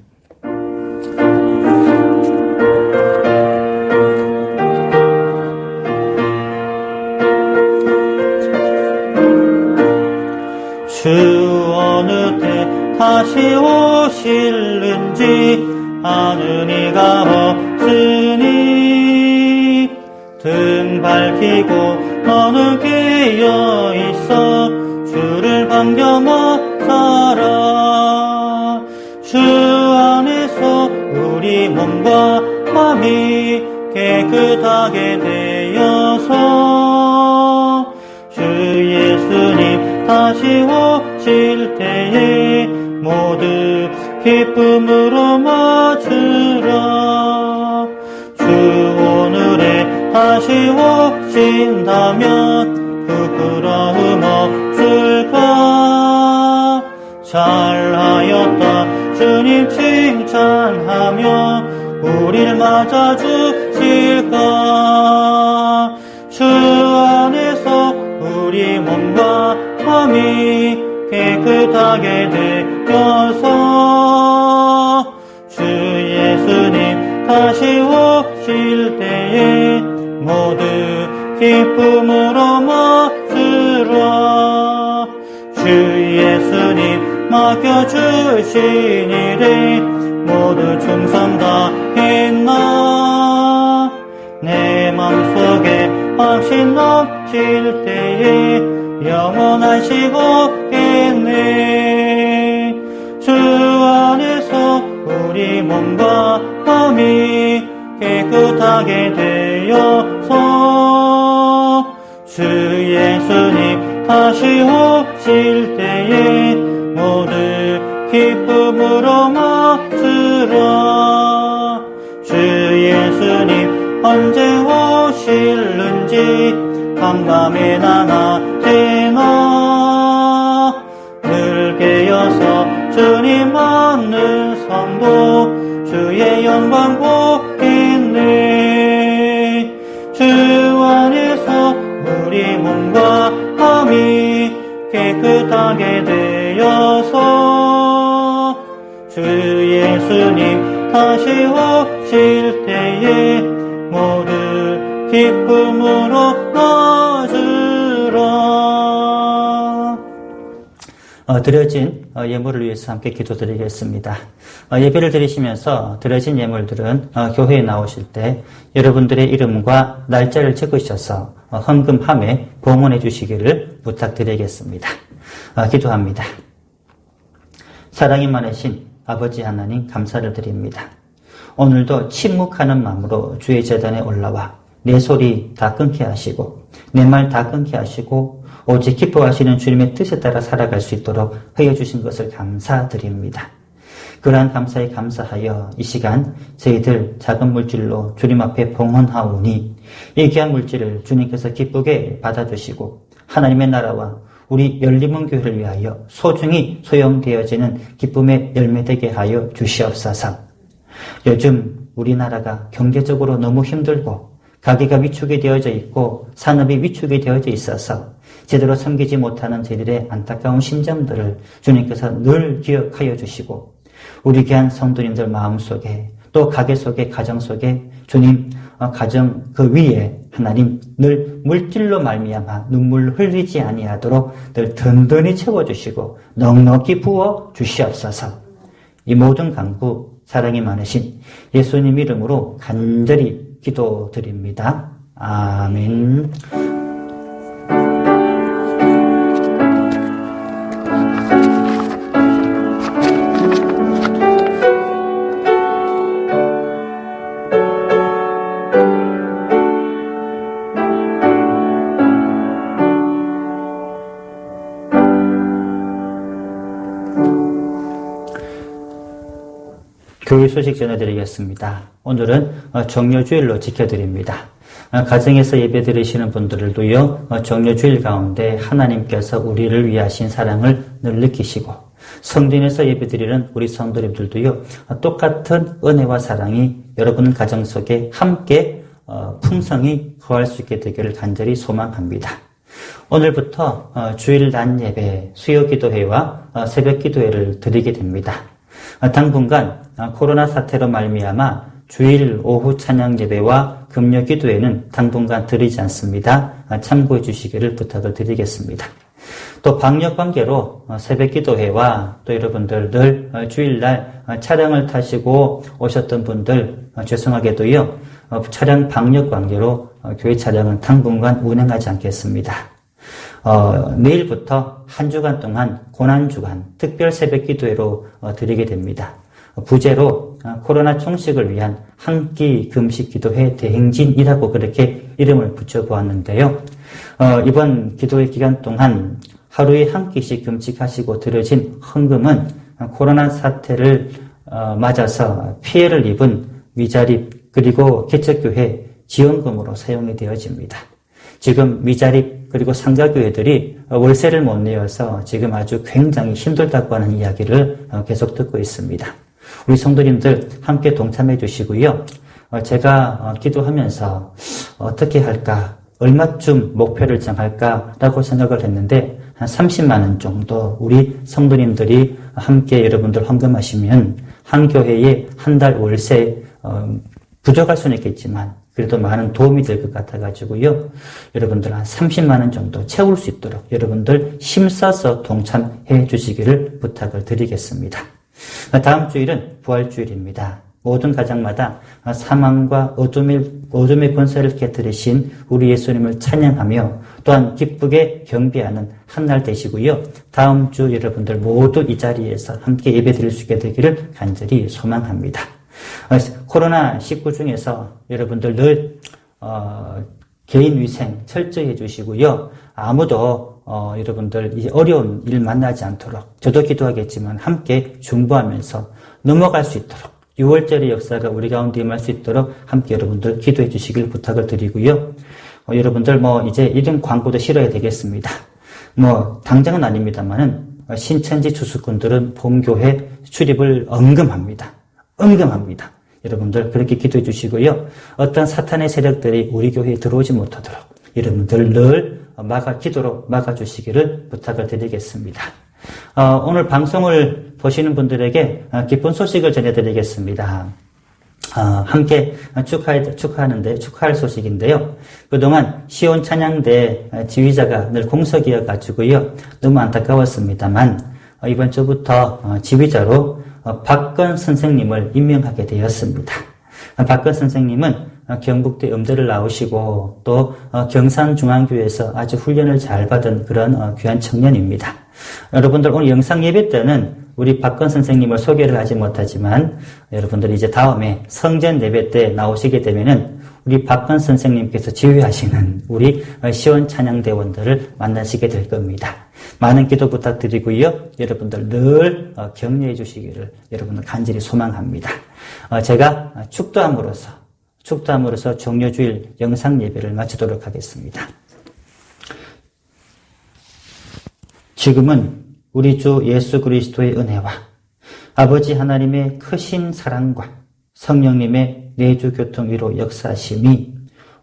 주 어느 때 다시 오실는지 아는 이가 없으니 등 밝히고 너는 깨어 있어 주를 반겨 못 살아. 주 안에서 우리 몸과 마음이 깨끗하게 되어서 주 예수님 다시 오실 때에 모두 기쁨으로 맞으라. 주 오늘에 다시 오신다면 부끄러움 없을까. 잘하였다 주님 칭찬하며 우릴 맞아주실까. 주 안에서 우리 몸과 마음이 깨끗하게 되어서 주 예수님 다시 오실 때에 모두 기쁨으로 맞으라. 주 예수님 맡겨주신 일에 모두 충성 다했나. 내 맘속에 확신 넘칠 때에 영원하시겠네. 주 안에서 우리 몸과 마음이 깨끗하게 되어서 주 예수님 다시 오실 때에 모두 기쁨으로 맞으라. 주 예수님 언제 오실는지 밤밤이나 낮에나 늘 깨어서 주님 맞는 성도 주의 영광 보겠네. 주 안에서 우리 몸과 마음이 깨끗하게 되어서 주 예수님 다시 오실 때에 모두 기쁨으로 맞으라. 드려진 예물을 위해서 함께 기도드리겠습니다. 예배를 드리시면서 드려진 예물들은 교회에 나오실 때 여러분들의 이름과 날짜를 적으셔서 헌금함에 봉헌해 주시기를 부탁드리겠습니다. 기도합니다. 사랑이 많으신 아버지 하나님 감사를 드립니다. 오늘도 침묵하는 마음으로 주의 제단에 올라와 내 소리 다 끊게 하시고 내 말 다 끊게 하시고 오직 기뻐하시는 주님의 뜻에 따라 살아갈 수 있도록 허여 주신 것을 감사드립니다. 그러한 감사에 감사하여 이 시간 저희들 작은 물질로 주님 앞에 봉헌하오니 이 귀한 물질을 주님께서 기쁘게 받아주시고 하나님의 나라와 우리 열림은 교회를 위하여 소중히 소용되어지는 기쁨의 열매되게 하여 주시옵소서. 요즘 우리나라가 경제적으로 너무 힘들고 가게가 위축이 되어져 있고 산업이 위축이 되어져 있어서 제대로 섬기지 못하는 저희들의 안타까운 심정들을 주님께서 늘 기억하여 주시고 우리 귀한 성도님들 마음속에 또 가게 속에 가정 속에 주님 가정 그 위에 하나님 늘 물질로 말미암아 눈물 흘리지 아니하도록 늘 든든히 채워주시고 넉넉히 부어 주시옵소서. 이 모든 간구 사랑이 많으신 예수님 이름으로 간절히 기도드립니다. 아멘. 교회 소식 전해드리겠습니다. 오늘은 정료주일로 지켜드립니다. 가정에서 예배 드리시는 분들도요, 정료주일 가운데 하나님께서 우리를 위하신 사랑을 늘 느끼시고 성전에서 예배 드리는 우리 성도님들도요, 똑같은 은혜와 사랑이 여러분 가정 속에 함께 풍성히 거할 수 있게 되기를 간절히 소망합니다. 오늘부터 주일 낮 예배, 수요 기도회와 새벽 기도회를 드리게 됩니다. 당분간 코로나 사태로 말미암아 주일 오후 찬양 예배와 금요 기도회는 당분간 드리지 않습니다. 참고해 주시기를 부탁을 드리겠습니다. 또 방역 관계로 새벽 기도회와 또 여러분들 늘 주일날 차량을 타시고 오셨던 분들 죄송하게도요 차량 방역 관계로 교회 차량은 당분간 운행하지 않겠습니다. 내일부터 한 주간 동안 고난주간 특별 새벽 기도회로 드리게 됩니다. 부제로 코로나 총식을 위한 한 끼 금식 기도회 대행진이라고 그렇게 이름을 붙여보았는데요. 이번 기도회 기간 동안 하루에 한 끼씩 금식하시고 들어진 헌금은 코로나 사태를 맞아서 피해를 입은 미자립 그리고 개척교회 지원금으로 사용이 되어집니다. 지금 미자립 그리고 상가교회들이 월세를 못 내어서 지금 아주 굉장히 힘들다고 하는 이야기를 계속 듣고 있습니다. 우리 성도님들 함께 동참해 주시고요. 제가 기도하면서 어떻게 할까, 얼마쯤 목표를 정할까라고 생각을 했는데 한 30만 원 정도 우리 성도님들이 함께 여러분들 헌금하시면 한 교회에 한 달 월세 부족할 수는 있겠지만 그래도 많은 도움이 될 것 같아가지고요. 여러분들 한 30만 원 정도 채울 수 있도록 여러분들 힘써서 동참해 주시기를 부탁을 드리겠습니다. 다음 주일은 부활주일입니다. 모든 가정마다 사망과 어둠의 권세를 깨뜨리신 우리 예수님을 찬양하며 또한 기쁘게 경배하는 한 날 되시고요. 다음 주 여러분들 모두 이 자리에서 함께 예배드릴 수 있게 되기를 간절히 소망합니다. 코로나19 중에서 여러분들 늘 개인 위생 철저히 해주시고요. 아무도 여러분들 이 어려운 일 만나지 않도록 저도 기도하겠지만 함께 중보하면서 넘어갈 수 있도록 6월절의 역사가 우리 가운데 임할 수 있도록 함께 여러분들 기도해 주시길 부탁을 드리고요. 여러분들 이제 이런 광고도 실어야 되겠습니다. 당장은 아닙니다만은 신천지 주수꾼들은 봄교회 출입을 언금합니다. 여러분들 그렇게 기도해 주시고요. 어떤 사탄의 세력들이 우리 교회에 들어오지 못하도록 여러분들 늘 기도로 막아주시기를 부탁을 드리겠습니다. 오늘 방송을 보시는 분들에게 기쁜 소식을 전해드리겠습니다. 함께 축하할 소식인데요. 그동안 시온 찬양대 지휘자가 늘 공석이어가지고요. 너무 안타까웠습니다만 이번 주부터 지휘자로 박건 선생님을 임명하게 되었습니다. 박건 선생님은 경북대 음대를 나오시고 또 경산중앙교회에서 아주 훈련을 잘 받은 그런 귀한 청년입니다. 여러분들 오늘 영상 예배 때는 우리 박건 선생님을 소개를 하지 못하지만 여러분들 이제 다음에 성전 예배 때 나오시게 되면은 우리 박건 선생님께서 지휘하시는 우리 시온 찬양대원들을 만나시게 될 겁니다. 많은 기도 부탁드리고요. 여러분들 늘 격려해 주시기를 여러분들 간절히 소망합니다. 제가 축도함으로써 정료주일 영상 예배를 마치도록 하겠습니다. 지금은 우리 주 예수 그리스도의 은혜와 아버지 하나님의 크신 사랑과 성령님의 내주 교통 위로 역사하심이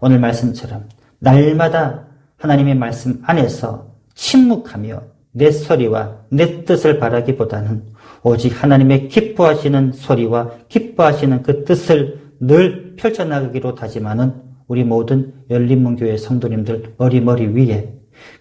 오늘 말씀처럼 날마다 하나님의 말씀 안에서 침묵하며 내 소리와 내 뜻을 바라기보다는 오직 하나님의 기뻐하시는 소리와 기뻐하시는 그 뜻을 늘 펼쳐나가기로 다짐하는 우리 모든 열린문교회 성도님들 머리 위에,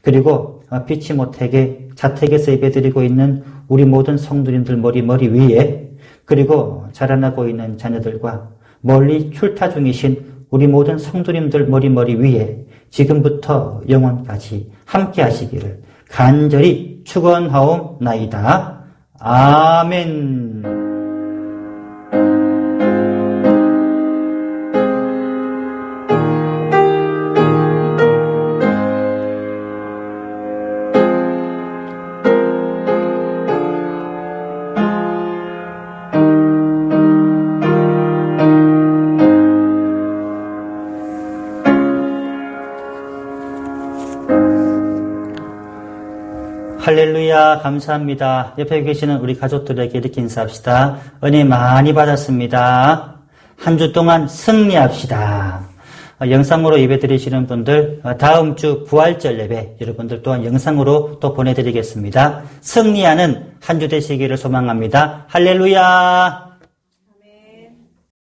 그리고 피치 못하게 자택에서 예배드리고 있는 우리 모든 성도님들 머리 위에, 그리고 자라나고 있는 자녀들과 멀리 출타 중이신 우리 모든 성도님들 머리 위에 지금부터 영원까지 함께 하시기를 간절히 축원하옵나이다. 아멘. 할렐루야, 감사합니다. 옆에 계시는 우리 가족들에게 이렇게 인사합시다. 은혜 많이 받았습니다. 한 주 동안 승리합시다. 영상으로 예배 드리시는 분들, 다음 주 부활절 예배 여러분들 또한 영상으로 또 보내드리겠습니다. 승리하는 한 주 되시기를 소망합니다. 할렐루야.